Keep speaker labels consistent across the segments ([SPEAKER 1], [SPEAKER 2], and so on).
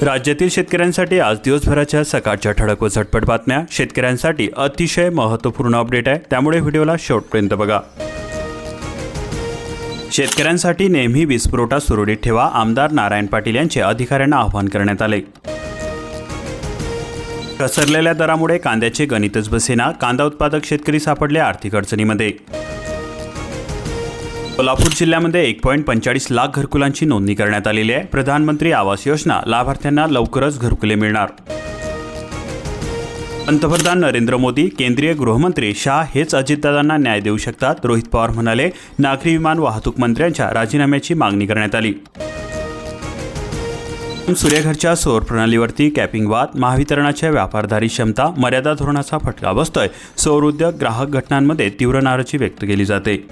[SPEAKER 1] राज्यातील शेतकऱ्यांसाठी आज दिवसभराच्या सकाळच्या ठळक व झटपट बातम्या. शेतकऱ्यांसाठी अतिशय महत्त्वपूर्ण अपडेट आहे, त्यामुळे व्हिडिओला शेवटपर्यंत बघा. शेतकऱ्यांसाठी नेहमी वीज पुरवठा सुरळीत ठेवा, आमदार नारायण पाटील यांचे अधिकाऱ्यांना आवाहन करण्यात आले. घसरलेल्या दरामुळे कांद्याचे गणितच बसेना, कांदा उत्पादक शेतकरी सापडले आर्थिक अडचणीमध्ये. कोल्हापूर जिल्ह्यामध्ये 1.45 लाख घरकुलांची नोंदणी करण्यात आलेली आहे. प्रधानमंत्री आवास योजना लाभार्थ्यांना लवकरच घरकुले मिळणार. पंतप्रधान नरेंद्र मोदी, केंद्रीय गृहमंत्री शाह हेच अजितदादांना न्याय देऊ शकतात, रोहित पवार म्हणाले. नागरी विमान वाहतूक मंत्र्यांच्या राजीनाम्याची मागणी करण्यात आली. सूर्यघरच्या सौर प्रणालीवरती कॅपिंग वाद, महावितरणाच्या व्यापारधारी क्षमता, मर्यादा धोरणाचा फटका बसतोय. सौर उद्योग ग्राहक घटनांमध्ये तीव्र नाराजी व्यक्त केली जाते.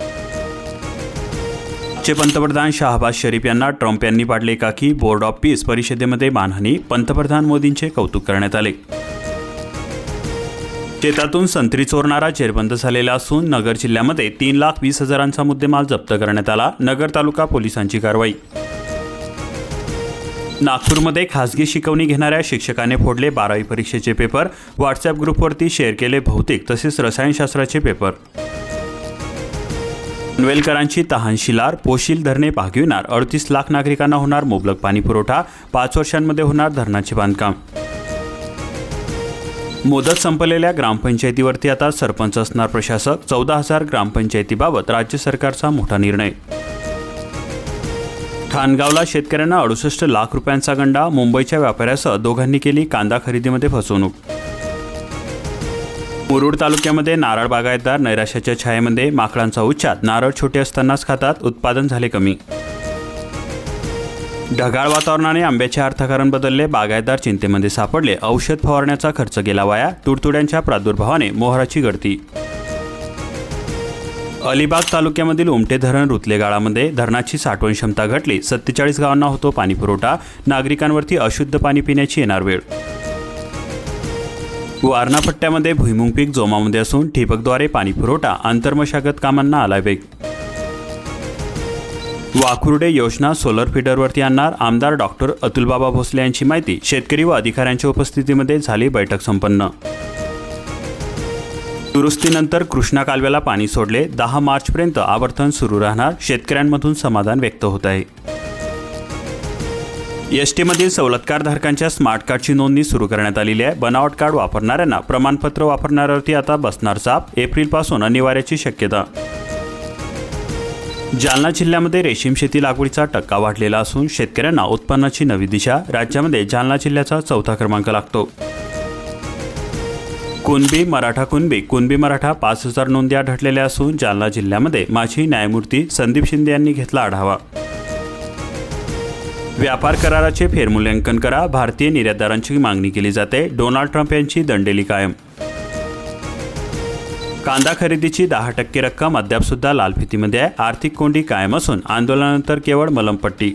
[SPEAKER 1] पंतप्रधान शाहबाज शरीफ यांना ट्रम्प यांनी पाडले एकाकी. बोर्ड ऑफ पीस परिषदेमध्ये मानहानी, पंतप्रधान मोदींचे कौतुक करण्यात आले. शेतातून संत्री चोरणारा जेरबंद झालेला असून नगर जिल्ह्यामध्ये 3,20,000चा मुद्देमाल जप्त करण्यात आला. नगर तालुका पोलिसांची कारवाई. नागपूरमध्ये खासगी शिकवणी घेणाऱ्या शिक्षकाने फोडले 12वी परीक्षेचे पेपर. व्हॉट्सअप ग्रुपवरती शेअर केले भौतिक तसेच रसायनशास्त्राचे पेपर. पनवेलकरांची तहान शिलार, पोशील धरणे भागविणार. 38 लाख नागरिकांना होणार मुबलक पाणी पुरवठा. 5 वर्षांमध्ये होणार धरणाचे बांधकाम. मुदत संपलेल्या ग्रामपंचायतीवरती आता सरपंच असणार प्रशासक. 14,000 ग्रामपंचायतीबाबत राज्य सरकारचा मोठा निर्णय. खानगावला शेतकऱ्यांना 68 लाख रुपयांचा गंडा. मुंबईच्या व्यापाऱ्यासह दोघांनी केली कांदा खरेदीमध्ये फसवणूक. मुरुड तालुक्यामध्ये नारळ बागायतदार नैराश्याच्या छायेमध्ये. माकडांचा उच्चार, नारळ छोटे असतानाच खातात, उत्पादन झाले कमी. ढगाळ वातावरणाने आंब्याचे अर्थकारण बदलले. बागायतदार चिंतेमध्ये सापडले. औषध फवारण्याचा खर्च गेला वाया. तुडतुड्यांच्या प्रादुर्भावाने मोहराची गळती. अलिबाग तालुक्यामधील उमटे धरण रुतले गाळामध्ये. धरणाची साठवण क्षमता घटली. 47 गावांना होतो पाणी पुरवठा. नागरिकांवरती अशुद्ध पाणी पिण्याची येणार वेळ. वारणा पट्ट्यामध्ये भुईमुंग पीक जोमामध्ये असून ठिबकद्वारे पाणी पुरवठा. आंतरमशागत कामांना आलाय वेग. वाकुर्डे योजना सोलर फीडरवरती आणणार. आमदार डॉक्टर अतुलबाबा भोसले यांची माहिती. शेतकरी व अधिकाऱ्यांच्या उपस्थितीमध्ये झाली बैठक संपन्न. दुरुस्तीनंतर कृष्णा कालव्याला पाणी सोडले. 10 मार्चपर्यंत आवर्तन सुरू राहणार. शेतकऱ्यांमधून समाधान व्यक्त होत आहे. एसटीमधील सवलतकारधारकांच्या स्मार्ट कार्डची नोंदणी सुरू करण्यात आलेली आहे. बनावट कार्ड वापरणाऱ्यांना प्रमाणपत्र वापरणाऱ्यावरती आता बसणार चाप. एप्रिलपासून अनिवार्याची शक्यता. जालना जिल्ह्यामध्ये रेशीम शेती लागवडीचा टक्का वाढलेला असून शेतकऱ्यांना उत्पन्नाची नवी दिशा. राज्यामध्ये जालना जिल्ह्याचा 4था क्रमांक लागतो. कुणबी मराठा 5,000 नोंदी आढळलेल्या असून जालना जिल्ह्यामध्ये माजी न्यायमूर्ती संदीप शिंदे यांनी घेतला आढावा. व्यापार कराराचे फेरमूल्यांकन करा. भारतीय निर्यातदारांची मागणी केली जाते. डोनाल्ड ट्रम्प यांची दंडेली कायम. कांदा खरेदीची 10% रक्कम अद्यापसुद्धा लालफितीमध्ये आहे. आर्थिक कोंडी कायम असून आंदोलनानंतर केवळ मलमपट्टी.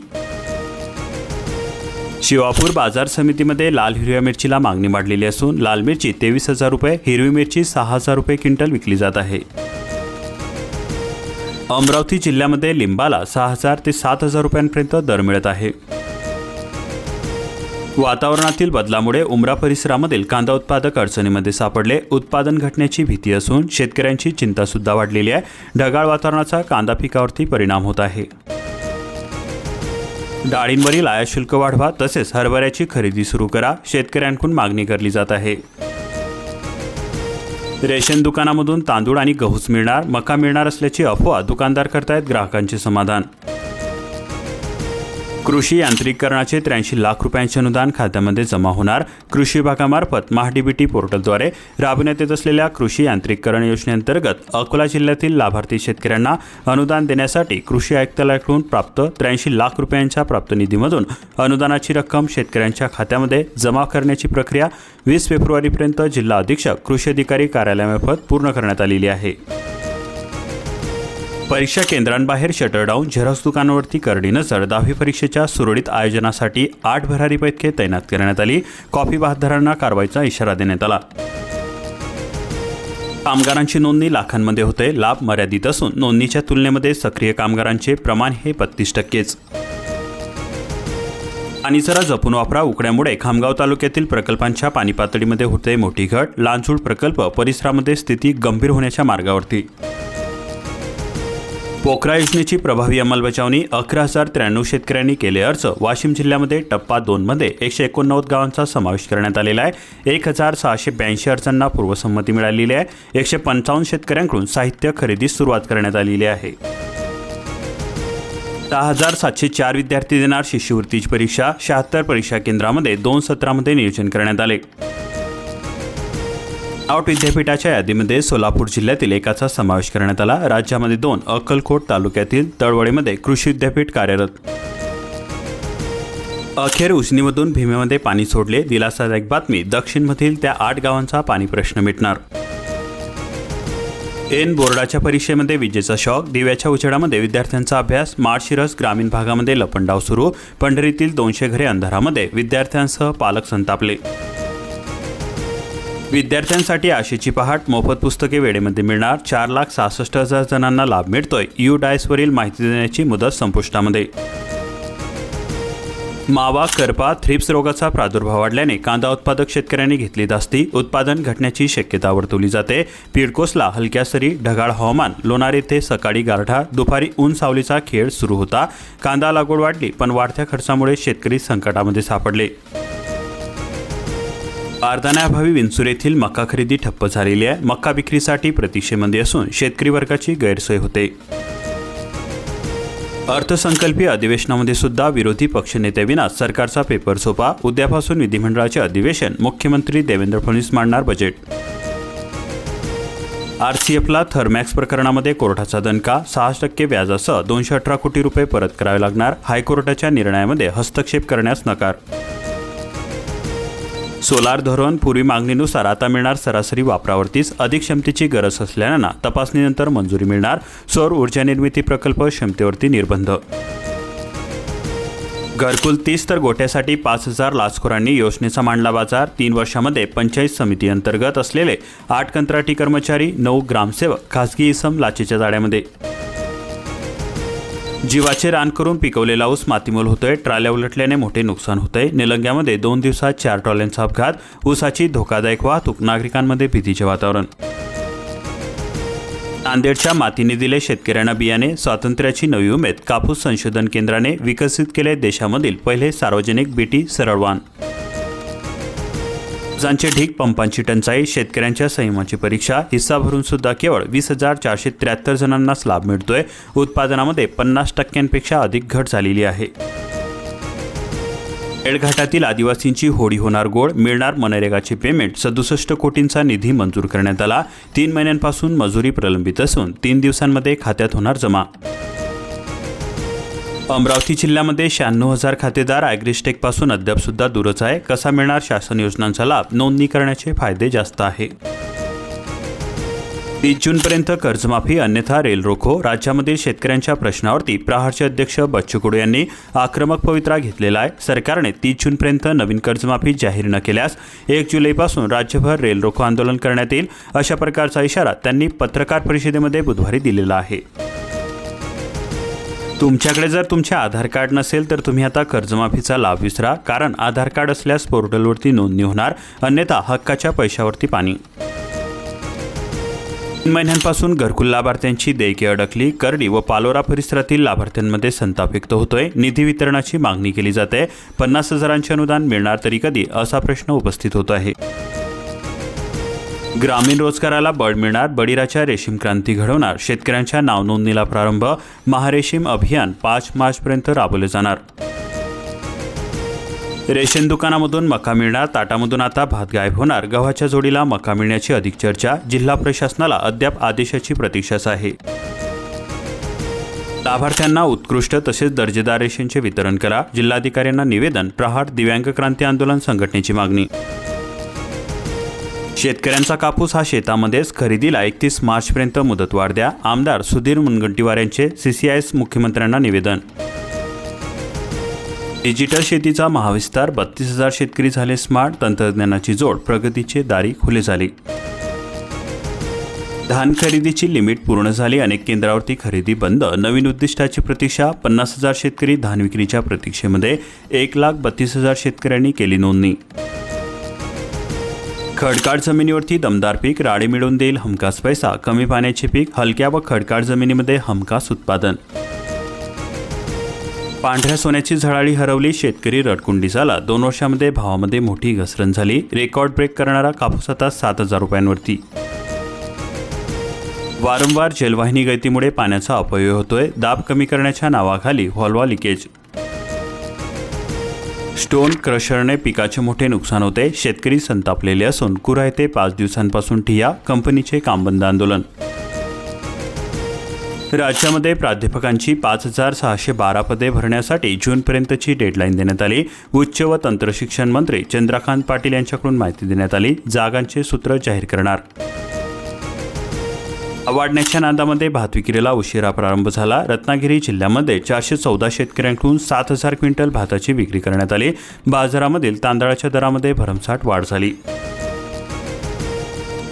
[SPEAKER 1] शिवापूर बाजार समितीमध्ये लाल हिरव्या मिरचीला मागणी वाढलेली असून लाल मिरची 23,000 रुपये, हिरवी मिरची 6,000 रुपये क्विंटल विकली जात आहे. अमरावती जिल्ह्यामध्ये लिंबाला 6,000 ते 7,000 रुपयांपर्यंत दर मिळत आहे. वातावरणातील बदलामुळे उमरा परिसरामधील कांदा उत्पादक अडचणीमध्ये सापडले. उत्पादन घटण्याची भीती असून शेतकऱ्यांची चिंता सुद्धा वाढलेली आहे. ढगाळ वातावरणाचा कांदा पिकावरती परिणाम होत आहे. डाळींवरील आयात शुल्क वाढवा तसेच हरभऱ्याची खरेदी सुरू करा. शेतकऱ्यांकडून मागणी करली जात आहे. रेशन दुकानामधून तांदूळ आणि गहूच मिळणार. मका मिळणार असल्याची अफवा दुकानदार करतायत ग्राहकांचे समाधान. कृषी यांत्रिकीकरणाचे 83 लाख रुपयांचे अनुदान खात्यामध्ये जमा होणार. कृषी विभागामार्फत महाडीबीटी पोर्टलद्वारे राबविण्यात येत असलेल्या कृषी यांत्रिकीकरण योजनेअंतर्गत अकोला जिल्ह्यातील लाभार्थी शेतकऱ्यांना अनुदान देण्यासाठी कृषी आयुक्तालयाकडून प्राप्त 83 लाख रुपयांच्या प्राप्त निधीमधून अनुदानाची रक्कम शेतकऱ्यांच्या खात्यामध्ये जमा करण्याची प्रक्रिया 20 फेब्रुवारीपर्यंत जिल्हा अधीक्षक कृषी अधिकारी कार्यालयामार्फत पूर्ण करण्यात आलेली आहे. परीक्षा केंद्रांबाहेर शटरडाऊन, झेरॉक्स दुकानावरती करडी नजर. 10वी परीक्षेच्या सुरळीत आयोजनासाठी 8 भरारी पथके तैनात करण्यात आली. कॉपी बहाद्दारांना कारवाईचा इशारा देण्यात आला. कामगारांची नोंदणी लाखांमध्ये होते. लाभ मर्यादित असून नोंदणीच्या तुलनेमध्ये सक्रिय कामगारांचे प्रमाण हे 32%च. पाणीचरा जपून वापरा. उकड्यामुळे खामगाव तालुक्यातील प्रकल्पांच्या पाणी पातळीमध्ये होते मोठी घट. लांचूड प्रकल्प परिसरामध्ये स्थिती गंभीर होण्याच्या मार्गावरती. पोखरा योजनेची प्रभावी अंमलबजावणी. 11,093 शेतकऱ्यांनी केले अर्ज. वाशिम जिल्ह्यामध्ये टप्पा 2 मध्ये 189 गावांचा समावेश करण्यात आलेला आहे. 1,682 अर्जांना पूर्वसंमती मिळालेली आहे. 155 शेतकऱ्यांकडून साहित्य खरेदीस सुरुवात करण्यात आलेली आहे. 6,704 विद्यार्थी देणार शिष्यवृत्तीची परीक्षा. 76 परीक्षा केंद्रामध्ये 2 सत्रामध्ये नियोजन करण्यात आले. औट विद्यापीठाच्या यादीमध्ये सोलापूर जिल्ह्यातील एकाचा समावेश करण्यात आला. राज्यामध्ये 2. अक्कलकोट तालुक्यातील तळवडेमध्ये कृषी विद्यापीठ कार्यरत. अखेर उजनीमधून भीमेमध्ये पाणी सोडले. दिलासादायक बातमी. दक्षिणमधील त्या 8 गावांचा पाणी प्रश्न मिटणार. बोर्डाच्या परीक्षेमध्ये विजेचा शॉक. दिव्याच्या उजेडामध्ये विद्यार्थ्यांचा अभ्यास. माळशिरस ग्रामीण भागामध्ये लपंडाव सुरू. पंढरीतील 200 घरे अंधारामध्ये. विद्यार्थ्यांसह पालक संतापले. विद्यार्थ्यांसाठी आशेची पहाट. मोफत पुस्तके वेळेमध्ये मिळणार. 4,66,000 जणांना लाभ मिळतोय. डायसवरील माहिती देण्याची मुदत संपुष्टामध्ये. मावा, करपा, थ्रिप्स रोगाचा प्रादुर्भाव वाढल्याने कांदा उत्पादक शेतकऱ्यांनी घेतली धास्ती. उत्पादन घटण्याची शक्यता वर्तवली जाते. पिडकोसला हलक्या सरी. ढगाळ हवामान. लोणार येथे सकाळी गारठा. दुपारी ऊन सावलीचा खेळ सुरू होता. कांदा लागवड वाढली, पण वाढत्या खर्चामुळे शेतकरी संकटामध्ये सापडले. बारदाण्याअभावी विंचूर येथील मका खरेदी ठप्प झालेली आहे. मका विक्रीसाठी प्रतीक्षेमध्ये असून शेतकरी वर्गाची गैरसोय होते. अर्थसंकल्पीय अधिवेशनामध्ये सुद्धा विरोधी पक्षनेत्याविना सरकारचा पेपर सोपा. उद्यापासून विधिमंडळाचे अधिवेशन. मुख्यमंत्री देवेंद्र फडणवीस मांडणार बजेट. आरसीएफला थर्मॅक्स प्रकरणामध्ये कोर्टाचा दणका. 6% व्याजासह 218 कोटी रुपये परत करावे लागणार. हायकोर्टाच्या निर्णयामध्ये हस्तक्षेप करण्यास नकार. सोलार धोरण. पूर्वी मागणीनुसार आता मिळणार सरासरी वापरावरतीच. अधिक क्षमतेची गरज असलेल्यांना तपासणीनंतर मंजुरी मिळणार. सौर ऊर्जा निर्मिती प्रकल्प क्षमतेवरती निर्बंध. घरकुल 30 तर गोट्यासाठी 5,000 लाचखोरांनी योजनेचा मांडला बाजार. 3 वर्षामध्ये पंचायत समिती अंतर्गत असलेले 8 कंत्राटी कर्मचारी, 9 ग्रामसेवक, खासगी इसम लाचेच्या जाळ्यामध्ये. जीवाचे रान करून पिकवलेला ऊस मातीमोल होतोय. ट्राल्या उलटल्याने मोठे नुकसान होतंय. निलंग्यामध्ये 2 दिवसात 4 ट्रॉल्यांचा अपघात. ऊसाची धोकादायक वाहतूक. नागरिकांमध्ये भीतीचे वातावरण. नांदेडच्या मातीने दिले शेतकऱ्यांना बियाणे. स्वातंत्र्याची नवी उमेद. कापूस संशोधन केंद्राने विकसित केले देशामधील पहिले सार्वजनिक बीटी सरळवाण. ऊसांचे ढीग. पंपांची टंचाई. शेतकऱ्यांच्या संयमाची परीक्षा. हिस्सा भरून सुद्धा केवळ 20,473 जणांनाच लाभ मिळतोय. उत्पादनामध्ये 50% अधिक घट झालेली आहे. मेळघाटातील आदिवासींची होळी होणार गोड. मिळणार मनरेगाचे पेमेंट. 67 कोटींचा निधी मंजूर करण्यात आला. 3 महिन्यांपासून मजुरी प्रलंबित असून 3 दिवसांमध्ये खात्यात होणार जमा. अमरावती जिल्ह्यामध्ये 96,000 खातेदार. ॲग्रिस्टेकपासून अद्याप सुद्धा दूरच आहे. कसा मिळणार शासन योजनांचा लाभ. नोंदणी करण्याचे फायदे जास्त आहे. 30 जूनपर्यंत कर्जमाफी, अन्यथा रेल रोको. राज्यामधील शेतकऱ्यांच्या प्रश्नावरती प्रहारचे अध्यक्ष बच्चू कडू यांनी आक्रमक पवित्रा घेतलेला आहे. सरकारने 30 जूनपर्यंत नवीन कर्जमाफी जाहीर न केल्यास 1 जुलैपासून राज्यभर रेल रोको आंदोलन करण्यात येईल. अशा प्रकारचा इशारा त्यांनी पत्रकार परिषदेमध्ये बुधवारी दिलेला आहे. तुमच्याकडे जर तुमचे आधार कार्ड नसेल तर तुम्ही आता कर्जमाफीचा लाभ विसरा. कारण आधार कार्ड असल्यास पोर्टलवरती नोंदणी होणार. अन्यथा हक्काच्या पैशावरती पाणी. 3 महिन्यांपासून घरकुल लाभार्थ्यांची देयके अडकली. करडी व पालोरा परिसरातील लाभार्थ्यांमध्ये संताप व्यक्त होतोय. निधी वितरणाची मागणी केली जाते. 50,000चे अनुदान मिळणार तरी कधी, असा प्रश्न उपस्थित होत आहे. ग्रामीण रोजगाराला बळ मिळणार. बळीराजा रेशीम क्रांती घडवणार. शेतकऱ्यांच्या नाव नोंदणीला प्रारंभ. महारेशीम अभियान 5 मार्चपर्यंत राबवले जाणार. रेशन दुकानामधून मका मिळणार. ताटामधून आता भात गायब होणार. गव्हाच्या जोडीला मका मिळण्याची अधिक चर्चा. जिल्हा प्रशासनाला अद्याप आदेशाची प्रतीक्षाच आहे. लाभार्थ्यांना उत्कृष्ट तसेच दर्जेदार रेशनचे वितरण करा. जिल्हाधिकाऱ्यांना निवेदन. प्रहार दिव्यांग क्रांती आंदोलन संघटनेची मागणी. शेतकऱ्यांचा कापूस हा शेतामध्येच. खरेदीला 31 मार्चपर्यंत मुदतवाढ द्या. आमदार सुधीर मुनगंटीवार यांचे CCIS मुख्यमंत्र्यांना निवेदन. डिजिटल शेतीचा महाविस्तार. 32,000 शेतकरी झाले स्मार्ट. तंत्रज्ञानाची जोड. प्रगतीचे दारी खुले झाले. धान खरेदीची लिमिट पूर्ण झाली, अनेक केंद्रावरती खरेदी बंद. नवीन उद्दिष्टाची प्रतीक्षा. 50,000 शेतकरी धान विक्रीच्या प्रतीक्षेमध्ये. 1,32,000 शेतकऱ्यांनी केली नोंदणी. खडकाळ जमिनीवरती दमदार पीक. राडी मिळवून देईल हमखास पैसा. कमी पाण्याचे पीक. हलक्या व खडकाळ जमिनीमध्ये हमखास उत्पादन. पांढऱ्या सोन्याची झळाळी हरवली. शेतकरी रडकुंडी झाला. 2 वर्षांमध्ये भावामध्ये मोठी घसरण झाली. रेकॉर्ड ब्रेक करणारा कापूस आता 7,000 रुपयांवरती. वारंवार जलवाहिनी गळतीमुळे पाण्याचा अपव्यय होतोय. दाब कमी करण्याच्या नावाखाली व्हॉल्व्ह लिकेज. स्टोन क्रशरने पिकाचे मोठे नुकसान होते. शेतकरी संतापलेले असून कुरा येथे 5 दिवसांपासून ठिय्या. कंपनीचे काम बंद आंदोलन. राज्यामध्ये प्राध्यापकांची 5,612 पदे भरण्यासाठी जूनपर्यंतची डेडलाईन देण्यात आली. उच्च व तंत्रशिक्षण मंत्री चंद्रकांत पाटील यांच्याकडून माहिती देण्यात आली. जागांचे सूत्र जाहीर करणार. वाढण्याच्या नादामध्ये भात विक्रीला उशिरा प्रारंभ झाला. रत्नागिरी जिल्ह्यामध्ये 414 शेतकऱ्यांकडून 7,000 क्विंटल भाताची विक्री करण्यात आली. बाजारामधील तांदळाच्या दरामध्ये भरमसाठ वाढ झाली.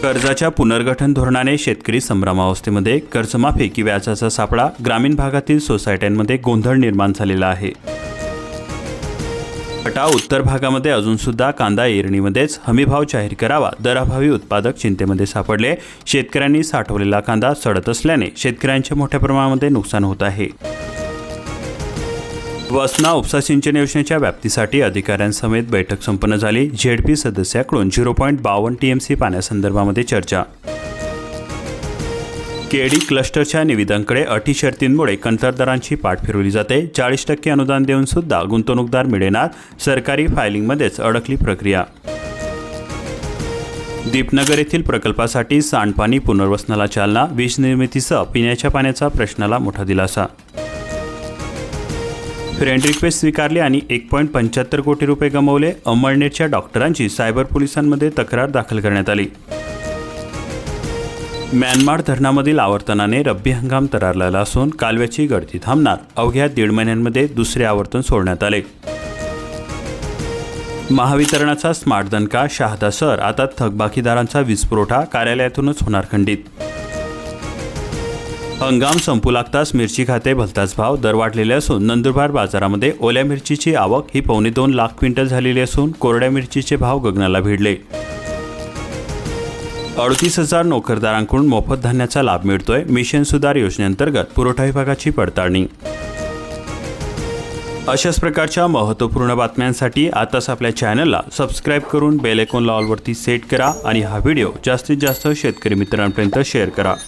[SPEAKER 1] कर्जाच्या पुनर्गठन धोरणाने शेतकरी संभ्रमावस्थेमध्ये. कर्जमाफी की व्याजाचा सापळा. ग्रामीण भागातील सोसायट्यांमध्ये गोंधळ निर्माण झालेला आहे. उत्तर भागामध्ये अजून सुद्धा कांदा एरणीमध्येच. हमीभाव जाहीर करावा. दराभावी उत्पादक चिंतेमध्ये सापडले. शेतकऱ्यांनी साठवलेला कांदा सडत असल्याने शेतकऱ्यांचे मोठ्या प्रमाणामध्ये नुकसान होत आहे. वसना उपसा सिंचन योजनेच्या व्याप्तीसाठी अधिकाऱ्यांसमेत बैठक संपन्न झाली. झेडपी सदस्याकडून 0.52 TMC पाण्यासंदर्भामध्ये चर्चा. केडी क्लस्टरच्या निविदांकडे अटी शर्तींमुळे कंत्राटदारांची पाठ फिरवली जाते. 40% अनुदान देऊन सुद्धा गुंतवणूकदार मिळेनार. सरकारी फायलिंगमध्येच अडकली प्रक्रिया. दीपनगर येथील प्रकल्पासाठी सांडपाणी पुनर्वसनाला चालना. वीज निर्मितीसह पिण्याच्या पाण्याचा प्रश्नाला मोठा दिलासा. फ्रेंड रिक्वेस्ट स्वीकारली आणि 1.75 कोटी रुपये गमावले. अमळनेरच्या डॉक्टरांची सायबर पोलिसांमध्ये तक्रार दाखल करण्यात आली. म्यानमार धरणामधील आवर्तनाने रब्बी हंगाम तरारलेला असून कालव्याची गळती थांबणार. अवघ्या 1.5 महिन्यांमध्ये दुसरे आवर्तन सोडण्यात आले. महावितरणाचा स्मार्ट दणका. शहादा शहर आता थकबाकीदारांचा वीज पुरवठा कार्यालयातूनच होणार खंडित. हंगाम संपू लागताच मिरची खाते भलताच भाव. दर वाढलेले असून नंदुरबार बाजारामध्ये ओल्या मिरचीची आवक ही 2.25 लाख क्विंटल झालेली असून कोरड्या मिरचीचे भाव गगनाला भिडले. 38,000 नोकरदारांकडून मोफत धान्याचा लाभ मिळतोय. मिशन सुधार योजनेअंतर्गत पुरवठा विभागाची पडताळणी. अशाच प्रकारच्या महत्त्वपूर्ण बातम्यांसाठी आताच आपल्या चॅनलला सबस्क्राईब करून बेल आयकॉनला ऑलवरती सेट करा आणि हा व्हिडिओ जास्तीत जास्त शेतकरी मित्रांपर्यंत शेअर करा.